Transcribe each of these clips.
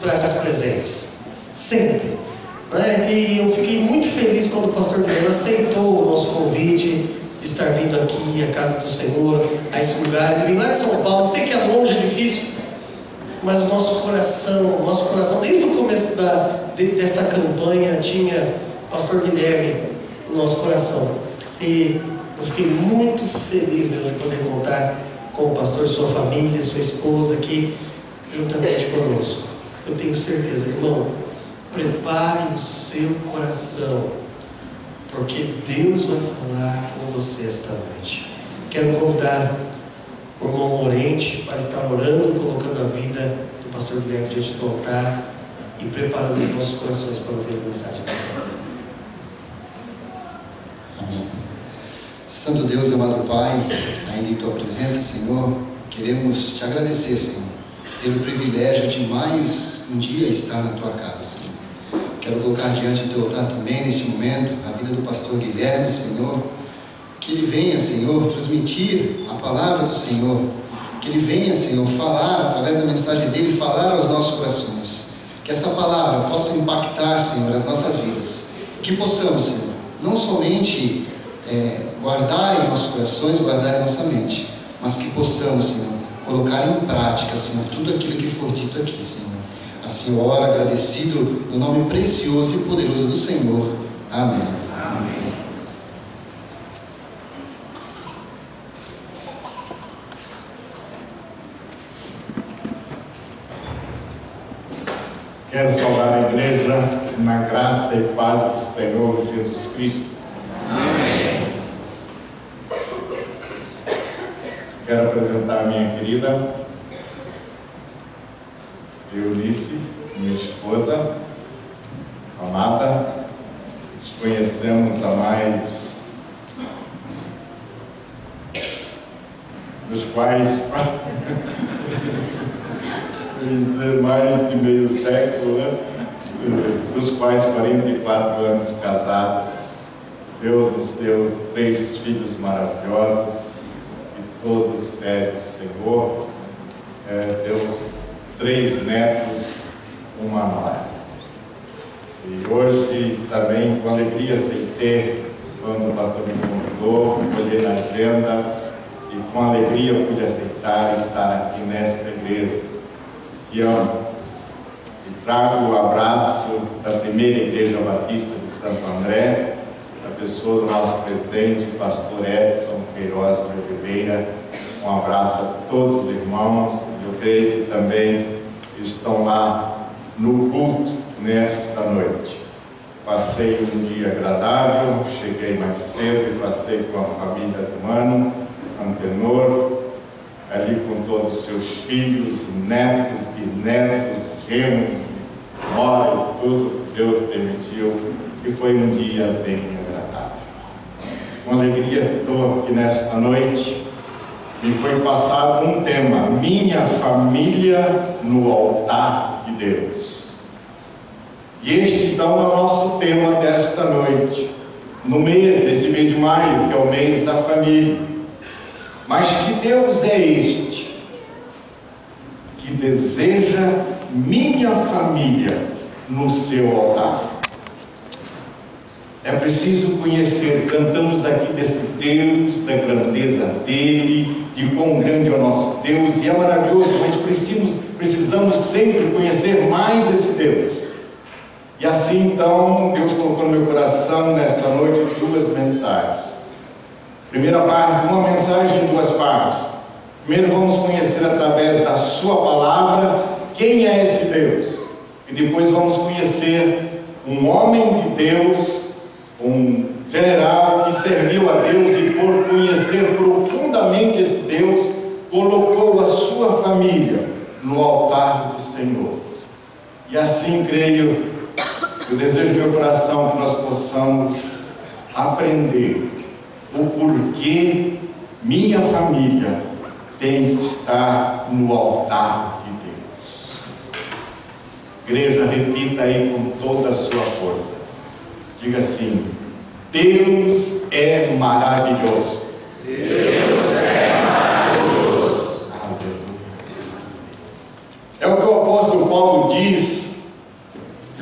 traz presentes, sempre, né? E eu fiquei muito feliz quando o pastor Guilherme aceitou o nosso convite de estar vindo aqui à casa do Senhor, a esse lugar. Ele vem lá de São Paulo, sei que é longe, é difícil, mas o nosso coração, desde o começo dessa campanha, tinha o pastor Guilherme no nosso coração. E eu fiquei muito feliz mesmo de poder contar com o pastor, sua família, sua esposa aqui, juntamente conosco. Eu tenho certeza, irmão, prepare o seu coração, porque Deus vai falar com você esta noite. Quero convidar o irmão Morente para estar orando, colocando a vida do pastor Guilherme diante do altar e preparando os nossos corações para ouvir a mensagem do Senhor. Amém. Santo Deus e amado Pai, ainda em Tua presença, Senhor, queremos Te agradecer, Senhor, pelo privilégio de mais um dia estar na Tua casa, Senhor. Quero colocar diante do Teu altar também, neste momento, a vida do pastor Guilherme, Senhor, que ele venha, Senhor, transmitir a palavra do Senhor, que ele venha, Senhor, falar, através da mensagem dele, falar aos nossos corações, que essa palavra possa impactar, Senhor, as nossas vidas, que possamos, Senhor, não somente guardar em nossos corações, guardar em nossa mente, mas que possamos, Senhor, colocar em prática, Senhor, tudo aquilo que for dito aqui, Senhor. Assim oro agradecido no nome precioso e poderoso do Senhor. Amém. Amém. Quero saudar a igreja na graça e paz do Senhor Jesus Cristo. Amém. Quero apresentar a minha querida Eunice, minha esposa amada. Nos conhecemos há mais mais de meio século, né? Dos quais 44 anos casados. Deus nos deu 3 filhos maravilhosos, e todos servem o Senhor. Temos 3 netos, uma nora. E hoje também, com alegria, aceitei quando o pastor me convidou, olhei na agenda e com alegria pude aceitar estar aqui nesta igreja. Te amo. E trago o abraço da primeira igreja batista de Santo André, da pessoa do nosso presidente, pastor Edson Queiroz de Oliveira. Um abraço a todos os irmãos. Eu creio que também estão lá no culto nesta noite. Passei um dia agradável, cheguei mais cedo e passei com a família do Mano, Antenor, ali com todos os seus filhos, netos, bisnetos, genros, nora e tudo que Deus permitiu, e foi um dia bem agradável. Com alegria estou aqui nesta noite. Me foi passado um tema: minha família no altar de Deus. E este então é o nosso tema desta noite, desse mês de maio, que é o mês da família. Mas que Deus é este que deseja minha família no seu altar? É preciso conhecer. Cantamos aqui desse Deus, da grandeza dele, de quão grande é o nosso Deus, e é maravilhoso, mas precisamos sempre conhecer mais esse Deus. E assim então, Deus colocou no meu coração nesta noite 2 mensagens. Primeira parte, uma mensagem em 2 partes. Primeiro vamos conhecer através da sua palavra quem é esse Deus. E depois vamos conhecer um homem de Deus, um general que serviu a Deus e por conhecer profundamente esse Deus, colocou a sua família no altar do Senhor. E assim creio, eu desejo no meu coração que nós possamos aprender o porquê minha família tem que estar no altar de Deus. Igreja, repita aí com toda a sua força. Diga assim: Deus é maravilhoso. Deus é maravilhoso. Aleluia. É o que o apóstolo Paulo diz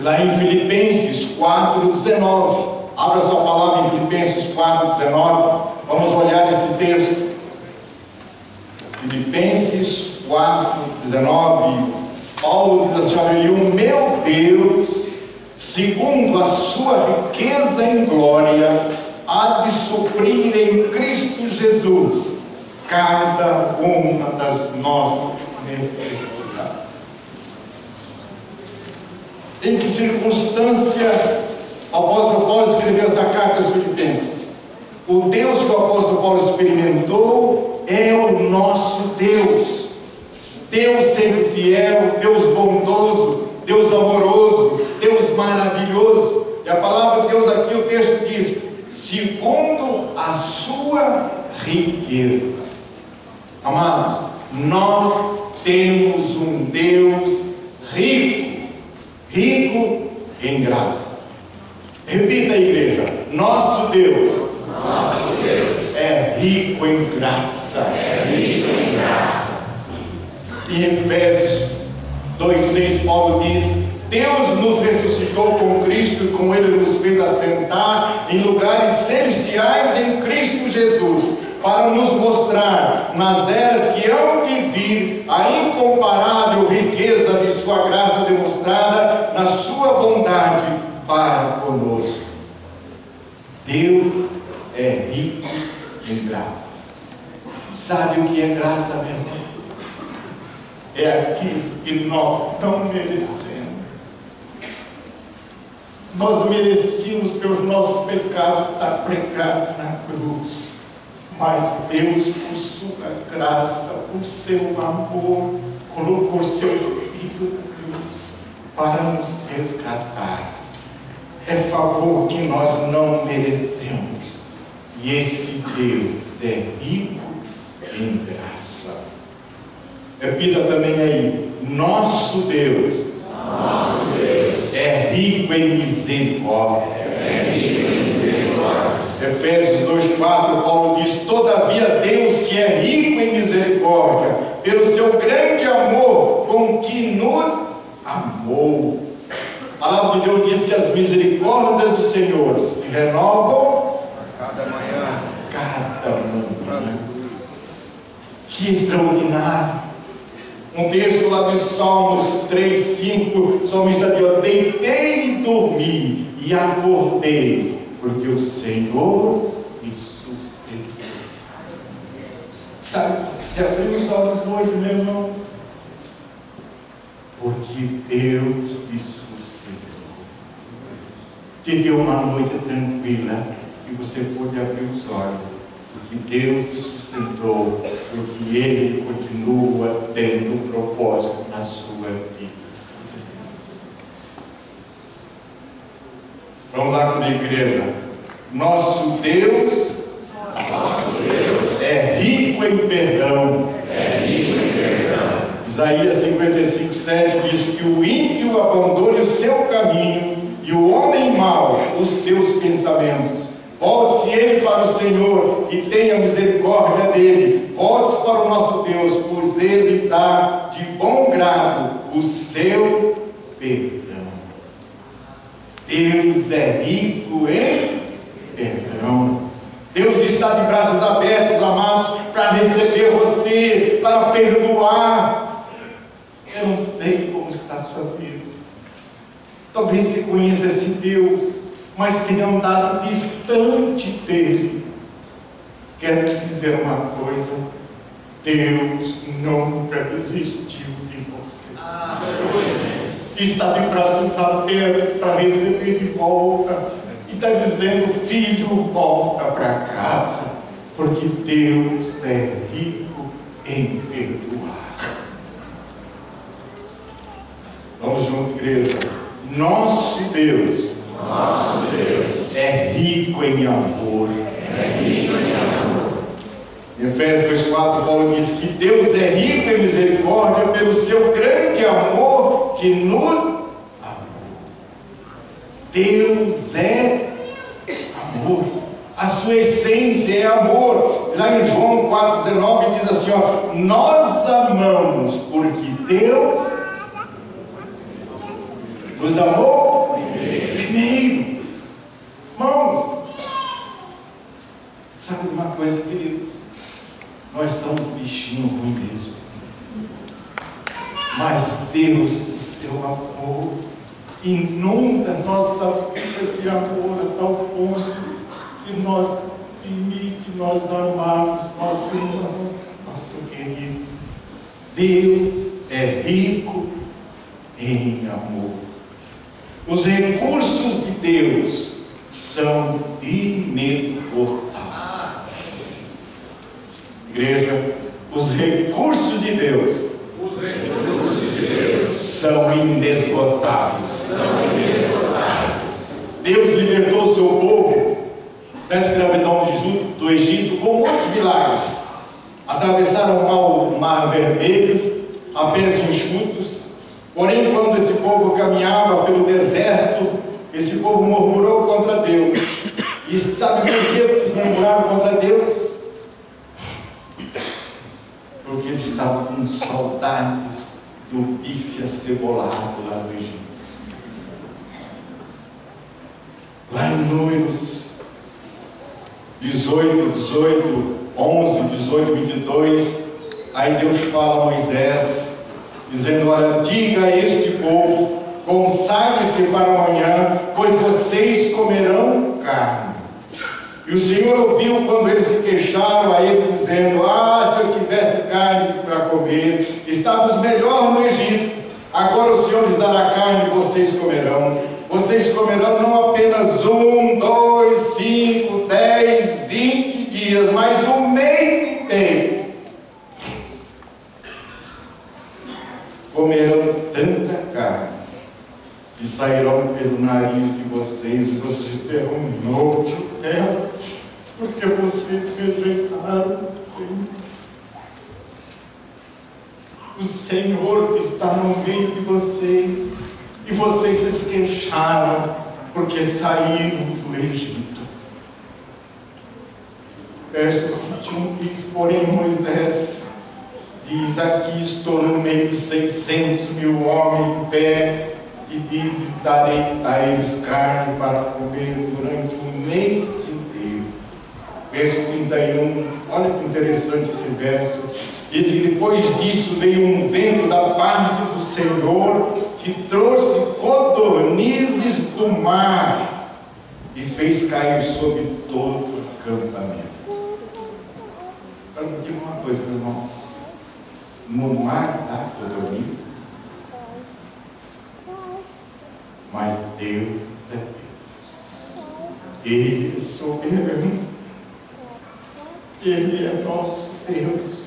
lá em Filipenses 4:19. Abra sua palavra em Filipenses 4:19. Vamos olhar esse texto. Filipenses 4:19. Paulo diz assim: olha, o meu Deus, segundo a sua riqueza em glória, há de suprir em Cristo Jesus cada uma das nossas necessidades. Em que circunstância o apóstolo Paulo escreveu essa carta aos Filipenses? O Deus que o apóstolo Paulo experimentou é o nosso Deus. Deus sempre fiel, Deus bondoso, Deus amoroso, Deus maravilhoso. E a palavra de Deus aqui, o texto diz: segundo a sua riqueza. Amados, nós temos um Deus rico, rico em graça. Repita, igreja: nosso Deus é rico em graça. É rico em graça. Em Efésios 2:6, Paulo diz: Deus nos ressuscitou com Cristo e com Ele nos fez assentar em lugares celestiais em Cristo Jesus, para nos mostrar nas eras que hão de vir a incomparável riqueza de sua graça demonstrada na sua bondade para conosco. Deus é rico em graça. Sabe o que é graça, meu irmão? É aquilo que nós não merecemos. Nós merecíamos, pelos nossos pecados, estar pregados na cruz. Mas Deus, por sua graça, por seu amor, colocou seu Filho na cruz para nos resgatar. É favor que nós não merecemos. E esse Deus é rico em graça. Repita também aí: nosso Deus é rico em misericórdia. Efésios 2:4, Paulo diz: todavia Deus, que é rico em misericórdia, pelo seu grande amor com que nos amou. A palavra de Deus diz que as misericórdias do Senhor se renovam a cada manhã. Que extraordinário! Um texto lá de Salmos 3:5, o salmista diz: eu deitei e dormi e acordei, porque o Senhor me sustentou. Sabe por que você abriu os olhos hoje, meu irmão? Porque Deus te sustentou. Te deu uma noite tranquila e você pôde abrir os olhos. Porque Deus te sustentou, porque Ele continua tendo um propósito na sua vida. Vamos lá comigo, igreja. Nosso Deus é rico em perdão. Isaías 55:7 diz que o ímpio abandone o seu caminho e o homem mau os seus pensamentos. Volte-se ele para o Senhor e tenha misericórdia dele. Volte-se para o nosso Deus, pois ele dá de bom grado o seu perdão. Deus é rico em perdão. Deus está de braços abertos, amados, para receber você, para perdoar. Eu não sei como está a sua vida. Talvez você conheça esse Deus, mas tenha andado distante dele. Quero te dizer uma coisa: Deus nunca desistiu de você. Está de braços abertos para receber de volta. E está dizendo: filho, volta para casa, porque Deus é rico em perdoar. Vamos junto, igreja. Nosso Deus é rico em amor. Em Efésios 2:4, Paulo diz que Deus é rico em misericórdia pelo seu grande amor que nos amou. Deus é amor. A sua essência é amor. Lá em João 4,19 diz assim: ó, nós amamos porque Deus nos amou Sabe de uma coisa, queridos? Nós somos bichinho ruim mesmo. Mas Deus, o seu amor, inunda nossa vida de amor a tal ponto que nós permite nós amarmos nosso irmão, nosso querido. Deus é rico em amor. Os recursos de Deus são inesgotáveis. Igreja, os recursos de Deus são inesgotáveis. Deus libertou o seu povo da escravidão do Egito com muitos milagres. Atravessaram o mar vermelho a pés enxutos. Porém, quando esse povo caminhava pelo deserto, esse povo murmurou contra Deus. E sabe por que eles murmuraram contra Deus? Porque eles estavam com saudades do bife acebolado lá no Egito. Lá em Números 11, 18, 22, aí Deus fala a Moisés, dizendo: olha, diga a este povo, consagre-se para amanhã, pois vocês comerão carne. E o Senhor ouviu quando eles se queixaram a ele, dizendo: se eu tivesse carne para comer, estávamos melhor no Egito. Agora o Senhor lhes dará carne e vocês comerão. Vocês comerão não apenas 1, 2, 5, 10, 20 dias, mas um mês inteiro. Comerão tanta carne que sairão pelo nariz de vocês. Vocês terão nojo dela, porque vocês rejeitaram o Senhor. O Senhor está no meio de vocês, e vocês se queixaram porque saíram do Egito. Verso 21 diz: porém Moisés diz: aqui estou no meio de 600 mil homens em pé, e diz: darei a eles carne para comer durante o mês inteiro. Verso 31, olha que interessante esse verso. Diz que depois disso veio um vento da parte do Senhor, que trouxe codornizes do mar e fez cair sobre todo o acampamento. Agora me diga uma coisa, meu irmão: no mar há codornizes, mas Deus é Deus. Ele é soberano. Ele é nosso Deus.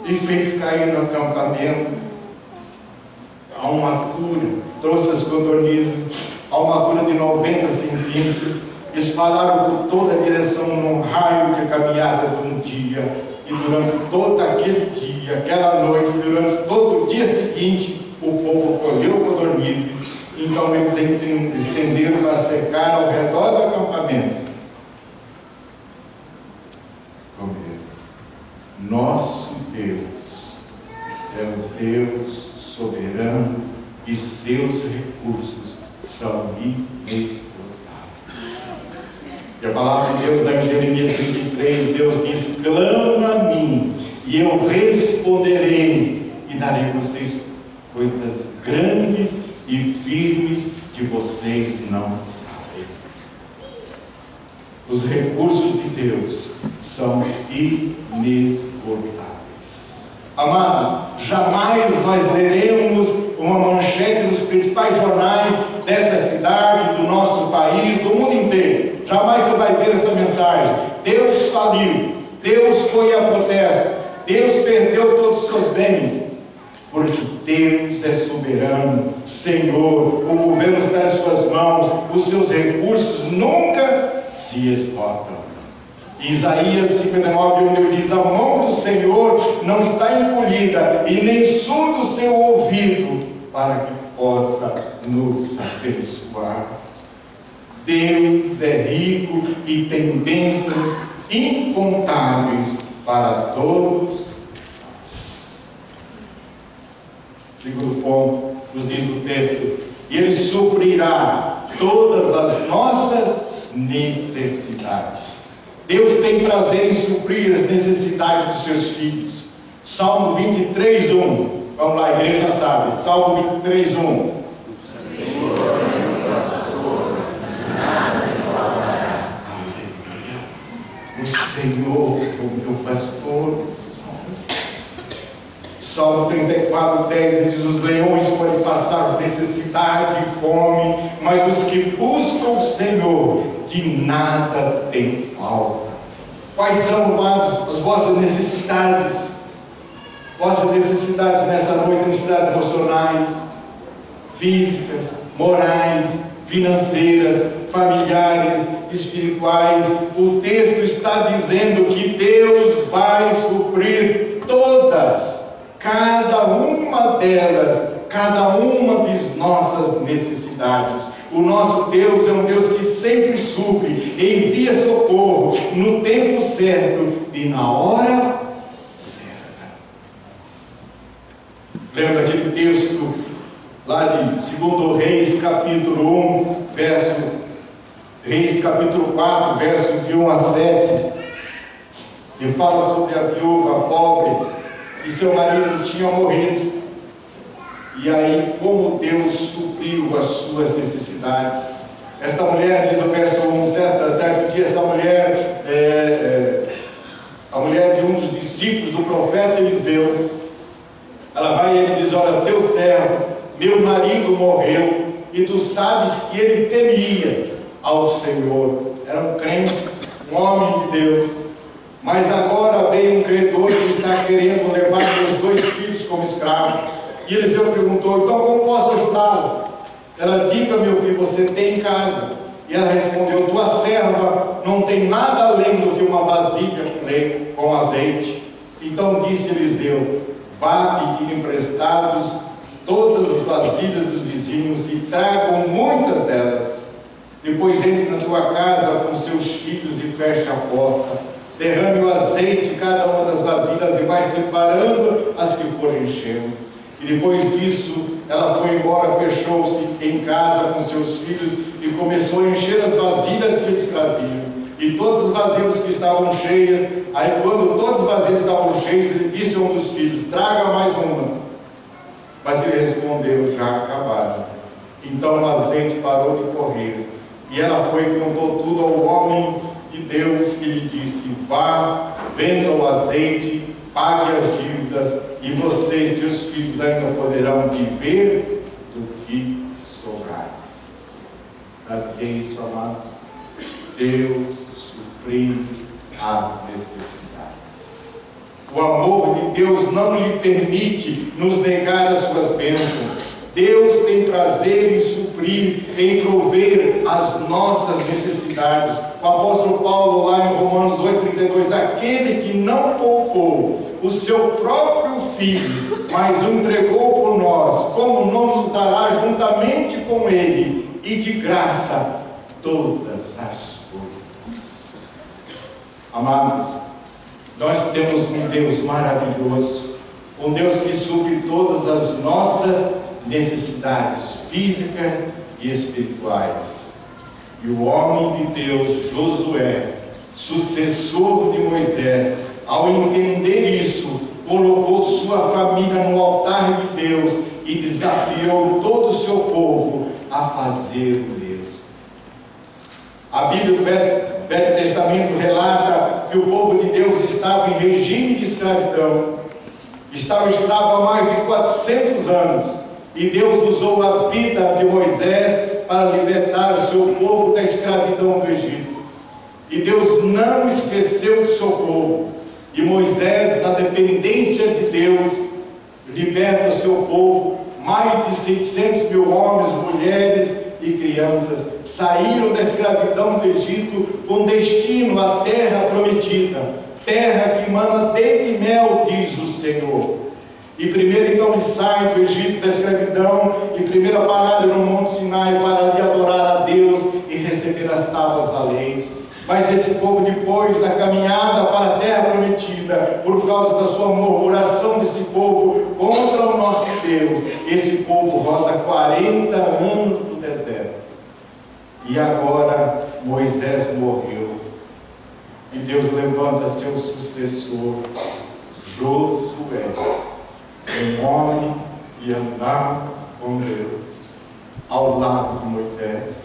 E fez cair no acampamento a uma altura, trouxe as codornizes a uma altura de 90 centímetros, espalharam por toda a direção num raio de caminhada de um dia, e durante todo aquele dia, aquela noite, durante todo o dia seguinte, o povo colheu codornizes. Então eles estenderam para secar ao redor do acampamento. Nosso Deus é o Deus soberano e seus recursos são inesgotáveis. E a palavra de Deus da Jeremias 33, Deus diz: clama a mim e eu responderei e darei a vocês coisas grandes e firmes que vocês não sabem. Os recursos de Deus são inesgotáveis. Amados, jamais nós leremos uma manchete nos principais jornais dessa cidade, do nosso país, do mundo inteiro. Jamais você vai ver essa mensagem: Deus faliu, Deus foi a protesto, Deus perdeu todos os seus bens. Porque Deus é soberano, Senhor, o governo está em suas mãos, os seus recursos nunca se esgotam. Isaías 59, onde diz: a mão do Senhor não está encolhida, e nem surdo o seu ouvido, para que possa nos abençoar. Deus é rico e tem bênçãos incontáveis para todos. Segundo ponto, nos diz o texto: e Ele suprirá todas as nossas necessidades. Deus tem prazer em suprir as necessidades dos seus filhos. Salmo 23:1. Vamos lá, a igreja sabe. Salmo 23:1. O Senhor é o meu pastor. Salmo 34:10 diz: os leões podem passar necessidade e fome, mas os que buscam o Senhor de nada tem falta. Quais são, amados, as vossas necessidades? Vossas necessidades nessa noite, necessidades emocionais, físicas, morais, financeiras, familiares, espirituais. O texto está dizendo que Deus vai suprir todas, cada uma delas, cada uma de nossas necessidades. O nosso Deus é um Deus que sempre supre, envia socorro no tempo certo e na hora certa. Lembra daquele texto lá de 2 Reis, capítulo 1, Reis, capítulo 4, verso de 1 a 7, que fala sobre a viúva pobre, que seu marido tinha morrido. E aí, como Deus supriu as suas necessidades. Esta mulher, diz o verso 1, certo dia, essa mulher, a mulher de um dos discípulos do profeta Eliseu, ela vai e ele diz: olha, teu servo, meu marido morreu, e tu sabes que ele temia ao Senhor. Era um crente, um homem de Deus. Mas agora veio um credor que está querendo levar meus 2 filhos como escravos. E Eliseu perguntou: então como posso ajudá-lo? Ela: diga-me o que você tem em casa. E ela respondeu: tua serva não tem nada além do que uma vasilha com azeite. Então disse Eliseu: vá pedir emprestados todas as vasilhas dos vizinhos e tragam muitas delas. Depois entre na tua casa com seus filhos e feche a porta. Derrame o azeite em cada uma das vasilhas e vai separando as que forem enchendo. E depois disso, ela foi embora, fechou-se em casa com seus filhos e começou a encher as vasilhas que eles traziam. E todas as vasilhas que estavam cheias, aí quando todas as vasilhas estavam cheias, ele disse a um dos filhos: traga mais uma. Mas ele respondeu: já acabaram. Então o azeite parou de correr. E ela foi e contou tudo ao homem de Deus, que lhe disse: vá, venda o azeite, pague as dívidas, e você e seus filhos ainda poderão viver do que sobrar. Sabe o que é isso, amados? Deus suprindo as necessidades. O amor de Deus não lhe permite nos negar as suas bênçãos. Deus tem prazer em suprir, em prover as nossas necessidades. O apóstolo Paulo, lá em Romanos 8:32, aquele que não poupou o seu próprio Filho, mas o entregou por nós, como não nos dará juntamente com ele e de graça todas as coisas? Amados, nós temos um Deus maravilhoso, um Deus que supre todas as nossas necessidades físicas e espirituais. E o homem de Deus, Josué, sucessor de Moisés, ao entender isso, colocou sua família no altar de Deus e desafiou todo o seu povo a fazer o mesmo. A Bíblia do Velho Testamento relata que o povo de Deus estava em regime de escravidão, estava escravo há mais de 400 anos. E Deus usou a vida de Moisés para libertar o seu povo da escravidão do Egito. E Deus não esqueceu do seu povo. E Moisés, na dependência de Deus, liberta o seu povo. Mais de 600 mil homens, mulheres e crianças saíram da escravidão do Egito com destino à terra prometida, terra que mana leite e mel, diz o Senhor. E primeiro então ele sai do Egito, da escravidão, e primeira parada no Monte Sinai para ali adorar a Deus e receber as tábuas da lei. Mas esse povo, depois da caminhada para a terra prometida, por causa da sua murmuração desse povo contra o nosso Deus, esse povo roda 40 anos no deserto. E agora Moisés morreu. E Deus levanta seu sucessor, Josué, um homem que andava com Deus, ao lado de Moisés.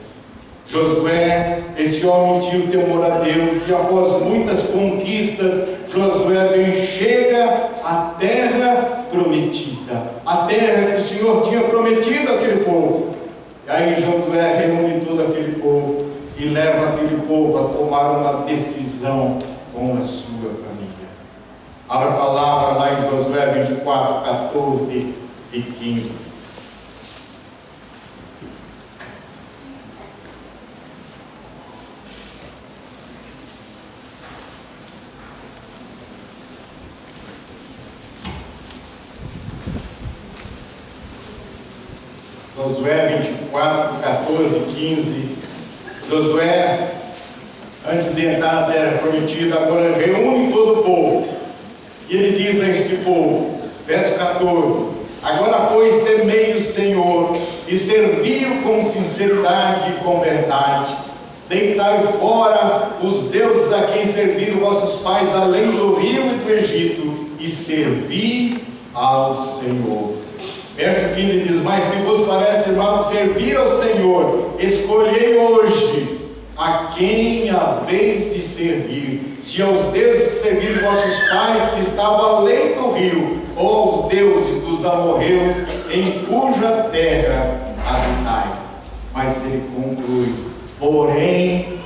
Josué, esse homem tinha o temor a Deus, e após muitas conquistas, Josué chega à terra prometida, a terra que o Senhor tinha prometido àquele povo. E aí Josué reúne todo aquele povo e leva aquele povo a tomar uma decisão com a sua família. Abra a palavra lá em Josué 24, 14 e 15. Josué 24, 14 e 15. Josué, antes de entrar na terra prometida, agora reúne todo o povo. E ele diz a este povo, verso 14: agora, pois, temei o Senhor e servi-o com sinceridade e com verdade. Deitai fora os deuses a quem serviram vossos pais além do rio e do Egito, e servi ao Senhor. Verso 15 diz: mas se vos parece mal servir ao Senhor, escolhei hoje a quem haveis de servir, se aos deuses que serviram vossos pais que estavam além do rio, ou aos deuses dos amorreus em cuja terra habitai. Mas ele conclui: porém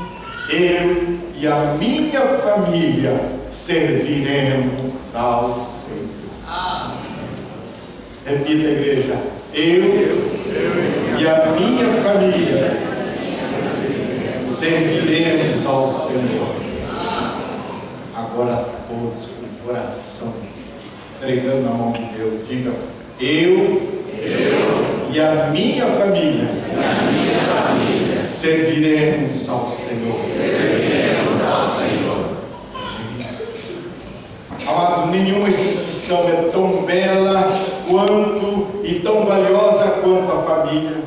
eu e a minha família serviremos ao Senhor. Repita, igreja: eu e a minha família serviremos ao Senhor. Agora todos com o coração entregando na mão de Deus, diga: eu e a minha família serviremos ao Senhor. Amados, nenhuma instituição é tão bela quanto e tão valiosa quanto a família.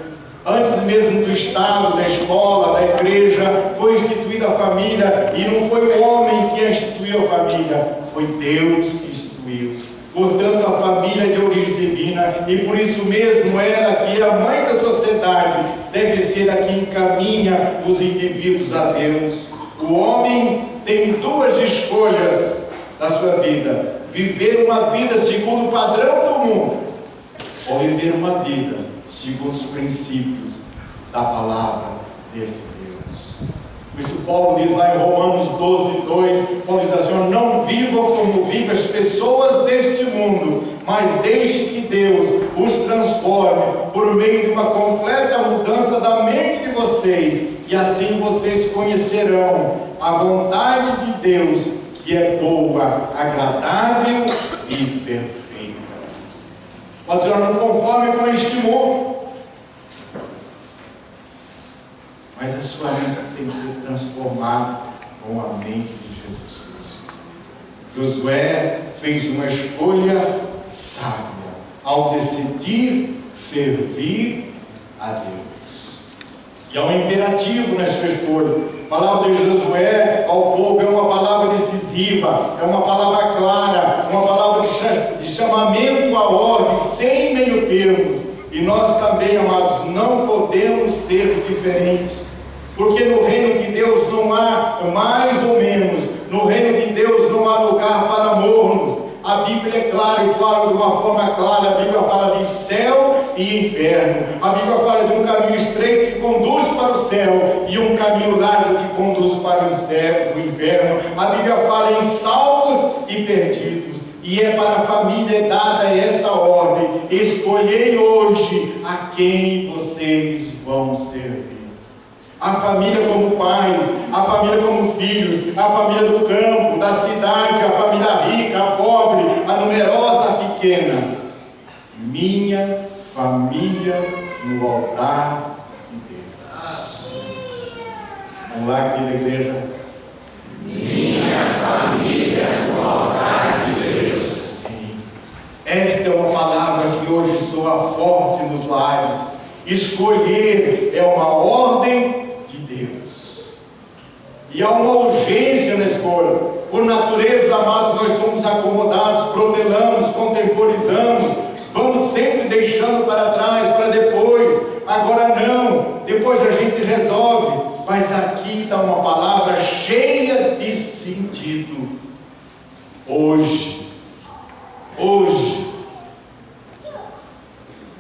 Antes mesmo do Estado, da escola, da igreja, foi instituída a família, e não foi o homem que instituiu a família, foi Deus que instituiu. Portanto, a família é de origem divina, e por isso mesmo ela, que é a mãe da sociedade, deve ser a que encaminha os indivíduos a Deus. O homem tem duas escolhas da sua vida: viver uma vida segundo o padrão do mundo, ou viver uma vida segundo os princípios da palavra desse Deus. Por isso Paulo diz lá em Romanos 12, 2, Paulo diz assim: não vivam como vivem as pessoas deste mundo, mas deixe que Deus os transforme por meio de uma completa mudança da mente de vocês, e assim vocês conhecerão a vontade de Deus, que é boa, agradável e perfeita. Pode dizer: não conforme com este mundo, mas a sua mente tem que ser transformada com a mente de Jesus Cristo. Josué fez uma escolha sábia ao decidir servir a Deus. E há um imperativo na sua escolha. A palavra de Josué ao povo é uma palavra decisiva, é uma palavra clara, uma palavra de chamamento à ordem, sem meio termos. E nós também, amados, não podemos ser diferentes, porque no reino de Deus não há mais ou menos, no reino de Deus não há lugar para mornos. A Bíblia é clara e fala de uma forma clara. A Bíblia fala de céu e inferno. A Bíblia fala de um caminho estreito que conduz para o céu e um caminho largo que conduz para o inferno. A Bíblia fala em salvos e perdidos. E é para a família dada esta ordem: escolhei hoje a quem vocês vão servir. A família como pais, a família como filhos, a família do campo, da cidade, a família rica, a pobre, a numerosa, a pequena. Minha família no altar de Deus. Vamos lá, querida igreja. Minha família no altar de Deus. Sim. Esta é uma palavra que hoje soa forte nos lares. Escolher é uma ordem de Deus. E há uma urgência nesse escolha. Por natureza, amados, nós somos acomodados, protelamos, contemporizamos, vamos sempre deixando para trás, para depois. Agora não, depois a gente resolve. Mas aqui está uma palavra cheia de sentido. Hoje.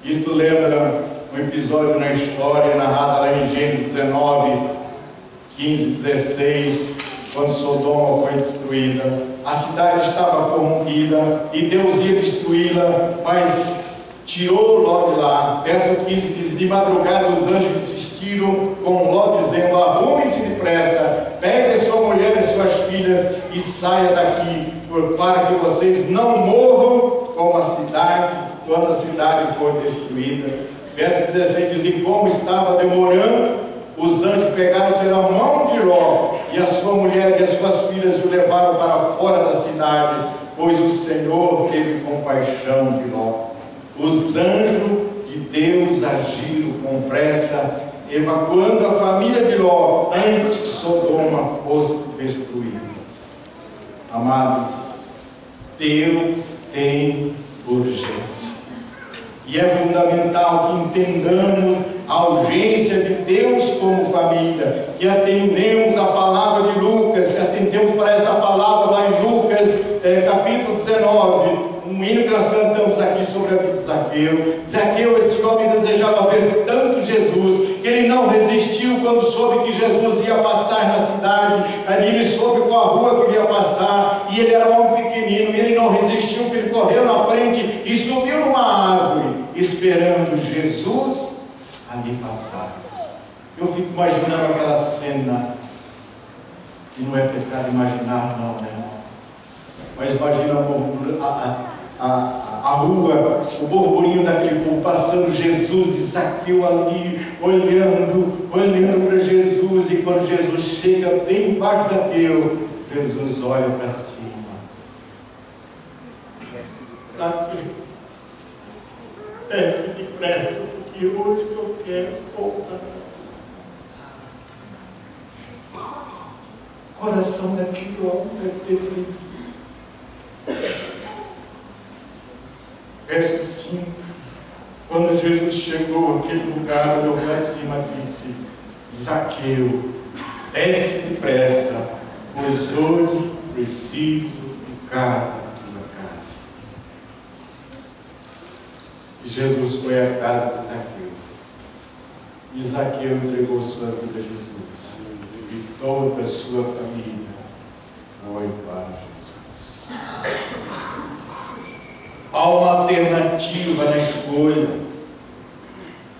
Isto lembra um episódio na história narrado lá em Gênesis 19, 15, 16, quando Sodoma foi destruída. A cidade estava corrompida e Deus ia destruí-la, mas tirou Ló de lá. Verso 15 diz: de madrugada os anjos insistiram com Ló, dizendo: arrumem-se depressa, pegue sua mulher e suas filhas e saia daqui, para que vocês não morram como a cidade, quando a cidade for destruída. Verso 16 diz: e como estava demorando, os anjos pegaram pela mão de Ló e a sua mulher e as suas filhas o levaram para fora da cidade, pois o Senhor teve compaixão de Ló. Os anjos de Deus agiram com pressa, evacuando a família de Ló antes que Sodoma fosse destruída. Amados, Deus tem urgência. E é fundamental que entendamos a urgência de Deus como família, que atendemos a palavra de Lucas, que atendemos para esta palavra lá em Lucas, capítulo 19, um hino que nós cantamos aqui sobre a vida de Zaqueu. Zaqueu, esse homem, desejava ver tanto Jesus, que ele não resistiu quando soube que Jesus ia passar na cidade. Ali ele soube qual a rua que ele ia passar, e ele era um homem pequenino, e ele não resistiu, porque ele correu na frente e subiu numa árvore, esperando Jesus ali passar. Eu fico imaginando aquela cena, e não é pecado imaginar, não, né, irmão? Mas imagina a rua, o burburinho daquele povo passando, Jesus e Zaqueu ali, olhando para Jesus, e quando Jesus chega bem embaixo de Zaqueu, Jesus olha para cima. Zaqueu, desce depressa, porque hoje eu quero pousar. O coração daquele homem deve ter tremido. Verso 5: quando Jesus chegou àquele lugar, olhou para cima e disse: Zaqueu, desce depressa, pois hoje preciso ficar na tua casa. E Jesus foi à casa de Zaqueu, e Zaqueu entregou sua vida a Jesus, e toda a sua família foi para Jesus. Há uma alternativa na escolha.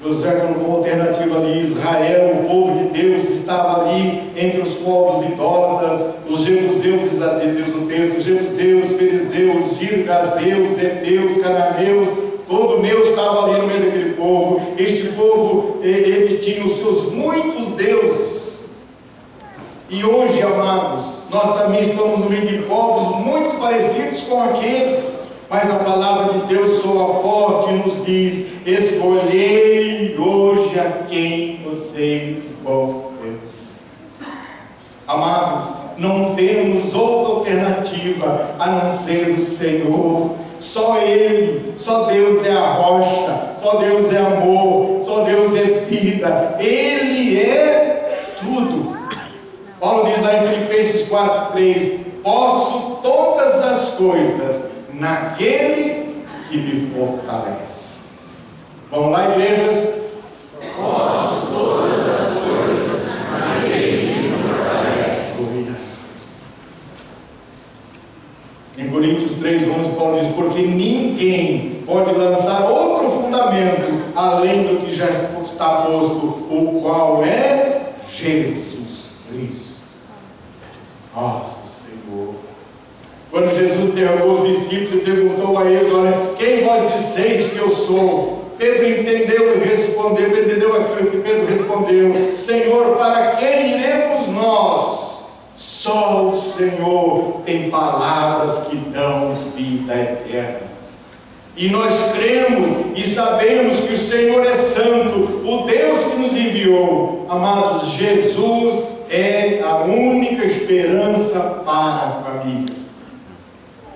José colocou uma alternativa ali. Israel, o povo de Deus, estava ali entre os povos idólatras, os jebuseus, diz o texto, os jebuseus, fariseus, girgazeus, heteus, cananeus, todo Deus estava ali no meio daquele povo. Este povo, ele tinha os seus muitos deuses. E hoje, amados, nós também estamos no meio de povos muito parecidos com aqueles. Mas a palavra de Deus soa forte e nos diz: escolhei hoje a quem vocês vão ser. Amados, não temos outra alternativa a não ser o Senhor. Só Ele, só Deus é a rocha, só Deus é amor, só Deus é vida. Ele é tudo. Paulo diz lá em Filipenses 4:3: posso todas as coisas naquele que me fortalece. Vamos lá, igrejas? Posso todas as coisas naquele que me fortalece. Em Coríntios 3:11, Paulo diz: porque ninguém pode lançar outro fundamento além do que já está posto, o qual é Jesus Cristo. Nossa Senhor. Quando Jesus interrogou os discípulos e perguntou a eles: olha, quem vós disseis que eu sou? Pedro entendeu e respondeu, entendeu aquilo que Pedro respondeu: Senhor, para quem iremos nós? Só o Senhor tem palavras que dão vida eterna. E nós cremos e sabemos que o Senhor é santo, o Deus que nos enviou. Amados, Jesus é a única esperança para a família.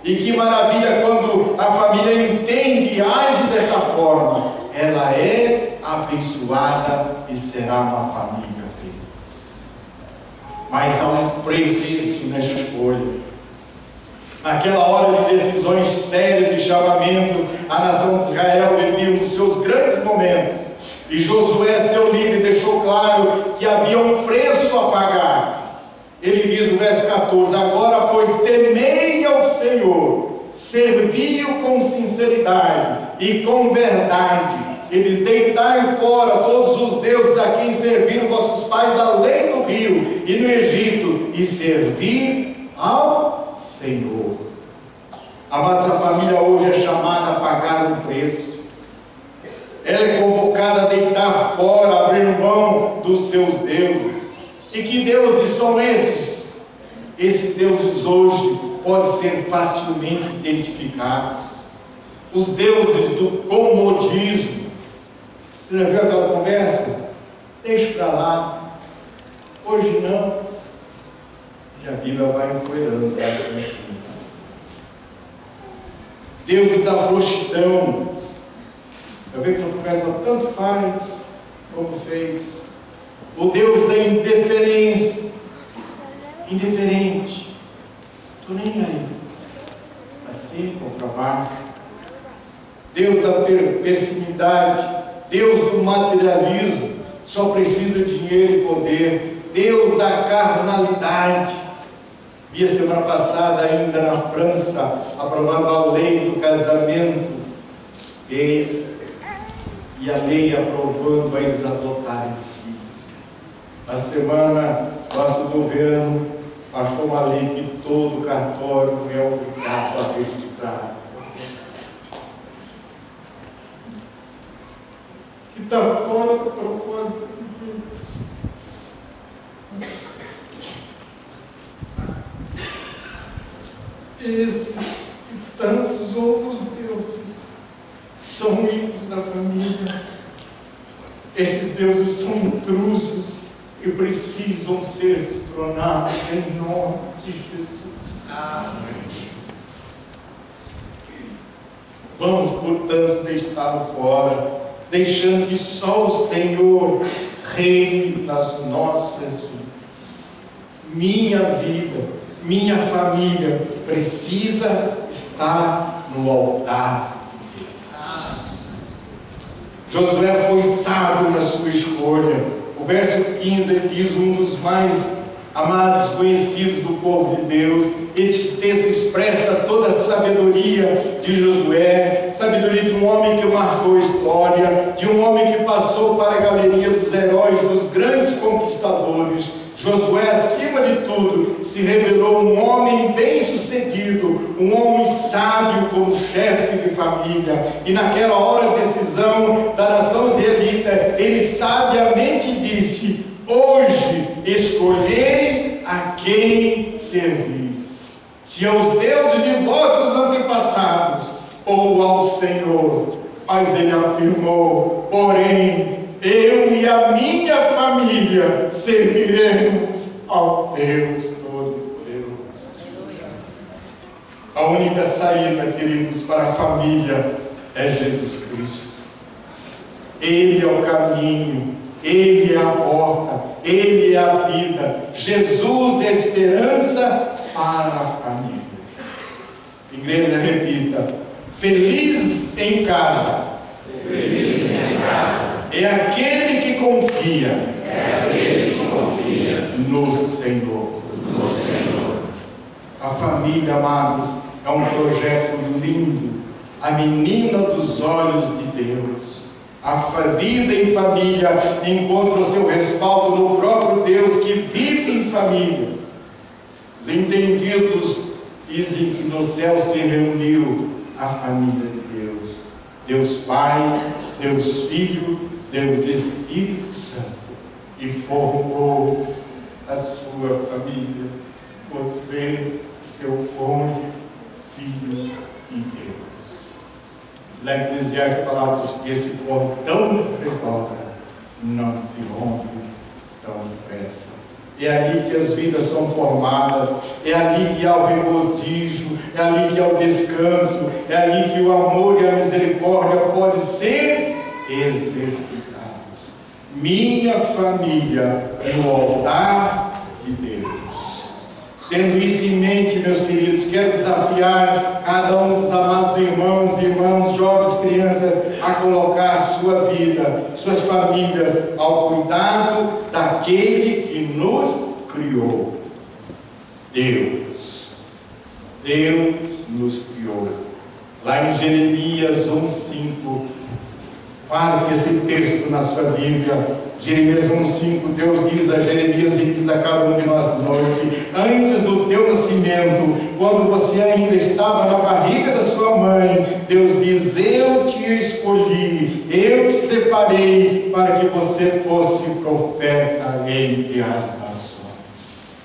E que maravilha quando a família entende e age dessa forma. Ela é abençoada e será uma família feliz. Mas há um preço na escolha. Naquela hora de decisões sérias, de chamamentos, a nação de Israel vivia um dos seus grandes momentos. E Josué, seu líder, deixou claro que havia um preço a pagar. Ele diz no verso 14: agora, pois, temei ao Senhor, servi-o com sinceridade e com verdade. Ele deitai fora todos os deuses a quem serviram vossos pais além do rio e no Egito, e servir ao Senhor. Amados, a família hoje é chamada a pagar um preço. Ela é convocada a deitar fora, abrir mão dos seus deuses. E que deuses são esses? Esses deuses hoje podem ser facilmente identificados. Os deuses do comodismo. Você já viu aquela conversa? Deixa para lá. Hoje não. E a Bíblia vai empoeirando. Deus da frouxidão. Eu vejo que não conversa, tanto faz como fez. O Deus da indiferença. Indiferente. Estou nem aí. Assim, ou para baixo. Deus da perversidade. Deus do materialismo. Só precisa de dinheiro e poder. Deus da carnalidade. Vi a semana passada, ainda na França, aprovando a lei do casamento e a lei aprovando a eles adotarem filhos. A semana, nosso governo achou uma lei que todo cartório é obrigado a registrar. Que está fora do propósito de Deus. Esses e tantos outros deuses são ídolos da família. Esses deuses são intrusos e precisam ser destronados em nome de Jesus. Amém. Vamos, portanto, deixá-lo fora, deixando que só o Senhor reine nas nossas vidas. Minha vida, minha família precisa estar no altar de Deus. Josué foi sábio na sua escolha. O verso 15 diz, um dos mais amados, conhecidos do povo de Deus. Esse texto expressa toda a sabedoria de Josué, sabedoria de um homem que marcou a história, de um homem que passou para a galeria dos heróis, dos grandes conquistadores. Josué, acima de tudo, se revelou um homem bem-sucedido, um homem sábio como chefe de família. E naquela hora de decisão da nação israelita, ele sabiamente disse: hoje escolhei a quem servis, se aos deuses de vossos antepassados ou ao Senhor. Mas ele afirmou: porém, eu e a minha família serviremos ao Deus Todo-Poderoso. A única saída, queridos, para a família é Jesus Cristo. Ele é o caminho, Ele é a porta, Ele é a vida. Jesus é a esperança para a família. Igreja, repita: feliz em casa. Feliz em casa. É aquele que confia, no Senhor. A família, amados, é um projeto lindo, a menina dos olhos de Deus. A vida em família encontra o seu respaldo no próprio Deus que vive em família. Os entendidos dizem que no céu se reuniu a família de Deus. Deus Pai, Deus Filho, Deus Espírito Santo, e formou a sua família, você, seu cônjuge, filhos e Deus. Na Eclesiastes, a palavra diz que esse corpo tão depressa não se rompe tão depressa. É ali que as vidas são formadas, é ali que há o regozijo, é ali que há o descanso, é ali que o amor e a misericórdia podem ser exercitados. Minha família no altar de Deus. Tendo isso em mente, meus queridos, quero desafiar cada um dos amados irmãos, jovens, crianças, a colocar sua vida, suas famílias ao cuidado daquele que nos criou. Deus nos criou. Lá em Jeremias 1:5, para que esse texto na sua Bíblia, Jeremias 1:5, Deus diz a Jeremias e diz a cada um de nós de noite: antes do teu nascimento, quando você ainda estava na barriga da sua mãe, Deus diz: eu te escolhi, eu te separei para que você fosse profeta entre as nações.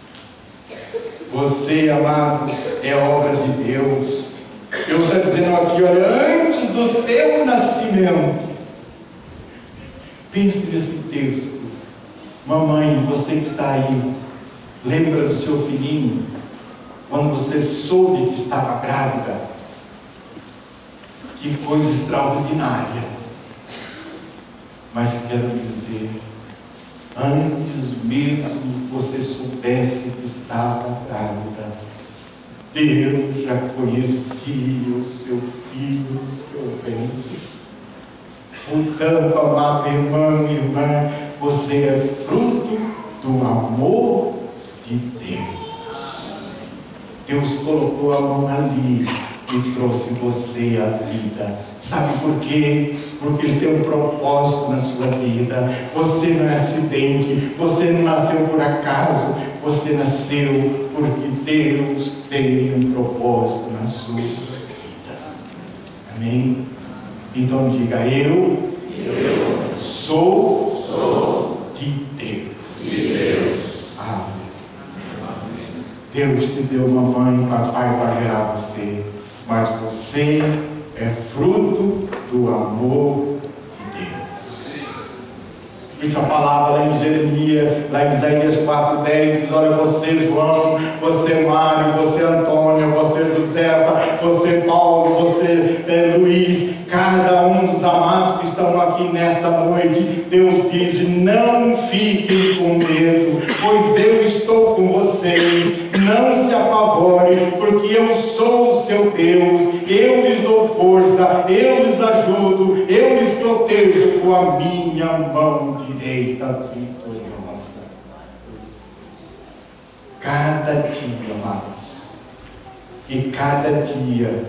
Você, amado, é obra de Deus. Deus está dizendo aqui, olha, antes do teu nascimento. Pense nesse texto. Mamãe, você que está aí, lembra do seu filhinho, quando você soube que estava grávida? Que coisa extraordinária. Mas quero dizer, antes mesmo que você soubesse que estava grávida, Deus já conhecia o seu filho no seu ventre. Portanto, amado irmão e irmã, você é fruto do amor de Deus. Deus colocou a mão ali e trouxe você à vida. Sabe por quê? Porque Ele tem um propósito na sua vida. Você não é acidente, você não nasceu por acaso, você nasceu porque Deus tem um propósito na sua vida. Amém? Então diga: eu sou de Deus. Amém. Deus te deu mamãe e papai para gerar você, mas você é fruto do amor de Deus. Por isso a palavra lá em Jeremias, lá em Isaías 4:10 diz: olha, você João, você Mário, você Antônio, você Josefa, você Paulo, você Luiz, cada um dos amados que estão aqui nessa noite, Deus diz: não fiquem com medo, pois eu estou com vocês. Não se apavorem, porque eu sou o seu Deus. Eu lhes dou força, eu lhes ajudo, eu lhes protejo com a minha mão direita vitoriosa. Cada dia, amados, que cada dia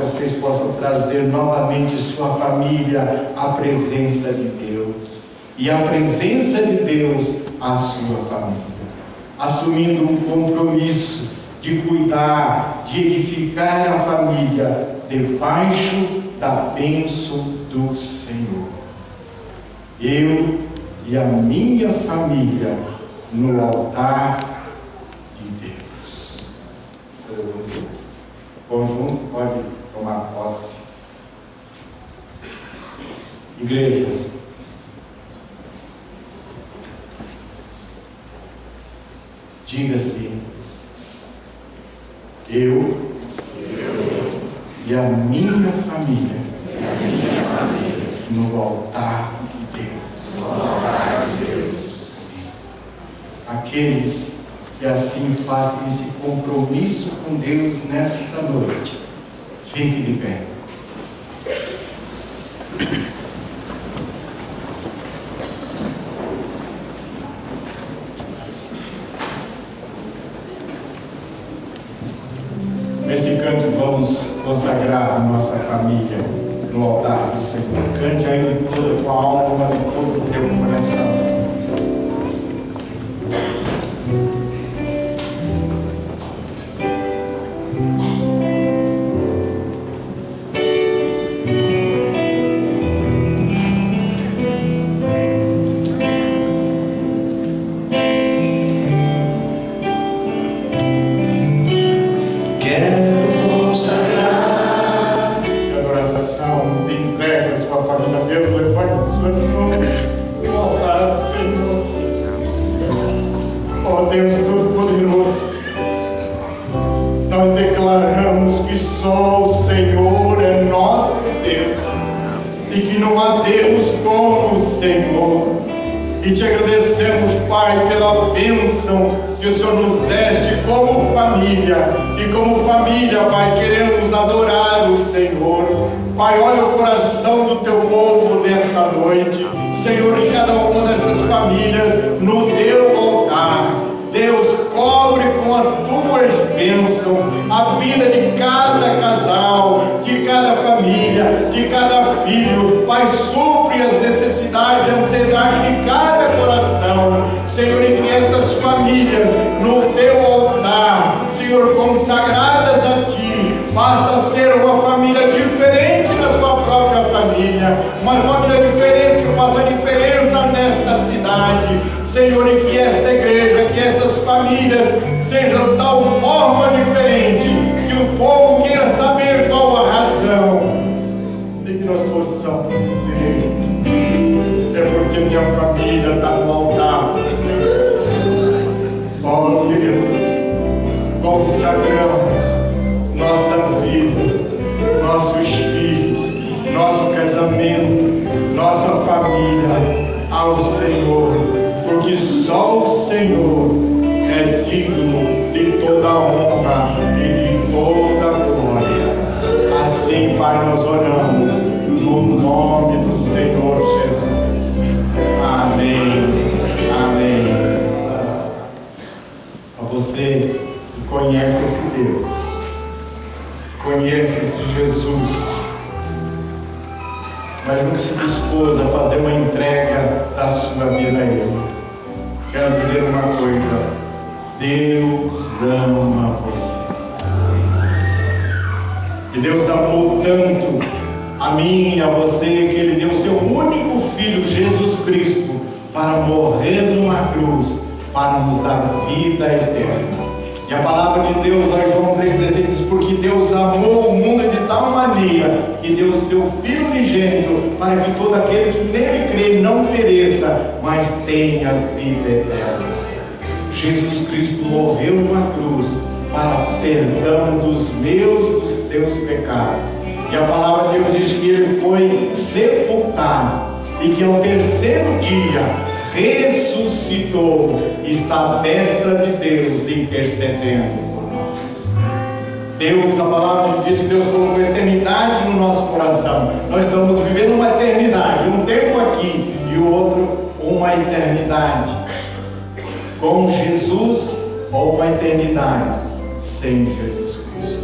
vocês possam trazer novamente sua família à presença de Deus, e a presença de Deus à sua família, assumindo um compromisso de cuidar, de edificar a família debaixo da bênção do Senhor. Eu e a minha família no altar de Deus. O conjunto pode tomar posse. Igreja, diga assim: eu e a minha família no altar de Deus. Aqueles que assim fazem esse compromisso com Deus nesta noite, fique de pé. Nesse canto vamos consagrar a nossa família no altar do Senhor. Cante aí de toda a tua alma, de todo o teu coração. Levante suas mãos no altar. só o Senhor é nosso Deus e que não há Deus como o Senhor. E te agradecemos, Pai, pela bênção que o Senhor nos deste como família. E como família, Pai, queremos adorar o Senhor. Pai, olha o coração do teu povo nesta noite. Senhor, em cada uma dessas famílias, no teu altar. Deus, cobre com as tuas bênçãos a vida de cada casal, de cada família, de cada filho. Pai, supre as necessidades, a ansiedade de cada coração. Senhor, e que essas famílias no teu altar, Senhor, consagradas a Ti, passa a ser uma família diferente da sua própria família, uma família diferente que faça diferença nesta cidade. Senhor, e que esta igreja, que essas famílias sejam de tal forma diferente, que o povo queira saber qual a razão de que nós possamos dizer: é porque minha família está no altar. Ó Deus, consagramos nossa vida, nossos filhos, nosso casamento, nossa família ao Senhor, porque só o Senhor é digno de toda a honra e de toda a glória. Assim, Pai, nós oramos no nome do Senhor Jesus. Amém. Amém. A você que conhece esse Deus, conhece esse Jesus, mas nunca se dispôs a fazer uma entrega da sua vida a Ele, quero dizer uma coisa: Deus ama você. E Deus amou tanto a mim e a você que Ele deu seu único Filho, Jesus Cristo, para morrer numa cruz, para nos dar vida eterna. E a palavra de Deus, lá em João 3,16, diz: porque Deus amou o mundo de tal maneira que deu o seu Filho unigênito, para que todo aquele que nele crê não pereça, mas tenha vida eterna. Jesus Cristo morreu numa cruz para perdão dos meus, dos seus pecados. E a palavra de Deus diz que Ele foi sepultado e que ao terceiro dia ressuscitou, está à destra de Deus intercedendo por nós. Deus, a palavra diz que Deus colocou a eternidade no nosso coração. Nós estamos vivendo uma eternidade, um tempo aqui e o outro uma eternidade com Jesus, ou uma eternidade sem Jesus Cristo.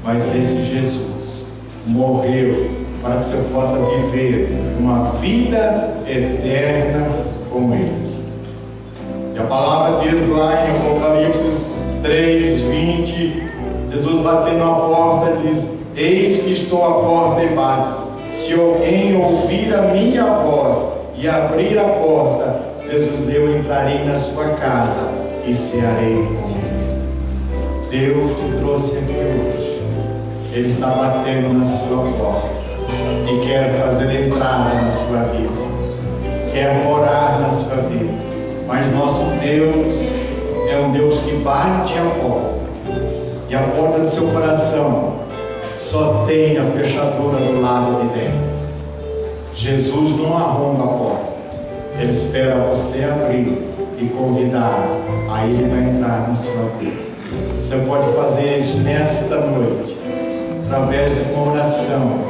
Mas esse Jesus morreu para que você possa viver uma vida eterna com Ele. E a palavra diz lá em Apocalipse 3:20, Jesus batendo a porta diz: eis que estou à porta e bato. Se alguém ouvir a minha voz e abrir a porta, Jesus, eu entrarei na sua casa e cearei com Ele. Deus te trouxe aqui hoje. Ele está batendo na sua porta e quer fazer entrada na sua vida, quer morar na sua vida. Mas nosso Deus é um Deus que bate a porta, e a porta do seu coração só tem a fechadura do lado de dentro. Jesus não arromba a porta, Ele espera você abrir e convidar, aí Ele vai entrar na sua vida. Você pode fazer isso nesta noite, através de uma oração,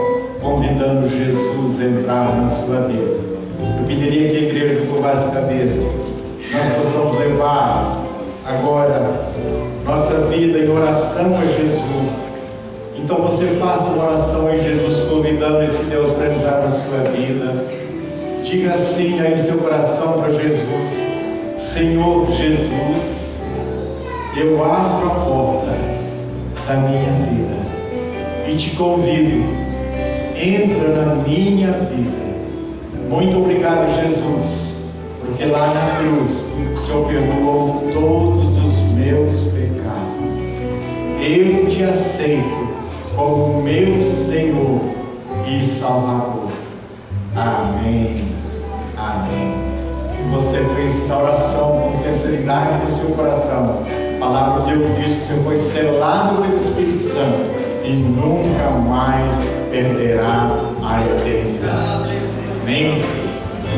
convidando Jesus a entrar na sua vida. Eu pediria que a igreja curvasse a cabeça, nós possamos levar agora nossa vida em oração a Jesus. Então você faça uma oração em Jesus, convidando esse Deus para entrar na sua vida. Diga assim aí em seu coração para Jesus: Senhor Jesus, eu abro a porta da minha vida e te convido, entra na minha vida. Muito obrigado, Jesus, porque lá na cruz o Senhor perdoou todos os meus pecados. Eu te aceito como meu Senhor e Salvador. Amém. Amém. Se você fez essa oração com sinceridade no seu coração, a palavra de Deus diz que você foi selado pelo Espírito Santo. e nunca mais perderá a eternidade. Amém?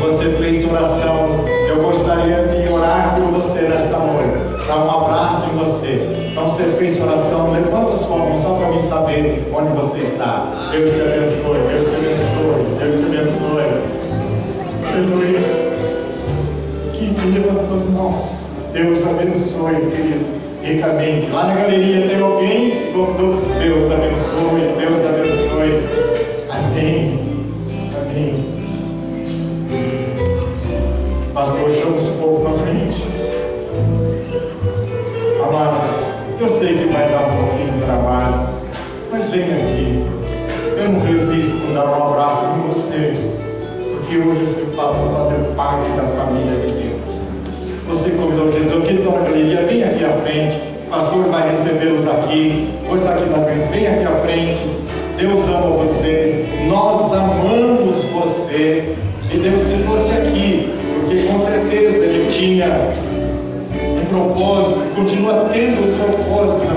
Você fez oração, eu gostaria de orar por você nesta noite, dar um abraço em você. Então você fez oração, levanta a sua mão só para mim saber onde você está. Deus te abençoe, Deus te abençoe, Deus te abençoe. Aleluia. Que levanta as suas mãos. Deus abençoe, querido, ricamente. Lá na galeria tem alguém que contou. Deus abençoe, Deus abençoe. Amém. Amém. Pastor, chama esse povo na frente. Amados, eu sei que vai dar um pouquinho de trabalho, mas venha aqui. Eu não resisto em dar um abraço em você, porque hoje você passa a fazer parte da família de Deus. Você convidou Jesus, aqui estão na galeria, vem aqui à frente. O pastor vai recebê-los aqui. Hoje está aqui na frente, vem aqui à frente. Deus ama você, nós amamos você, e Deus te trouxe aqui, porque com certeza Ele tinha um propósito, continua tendo um propósito na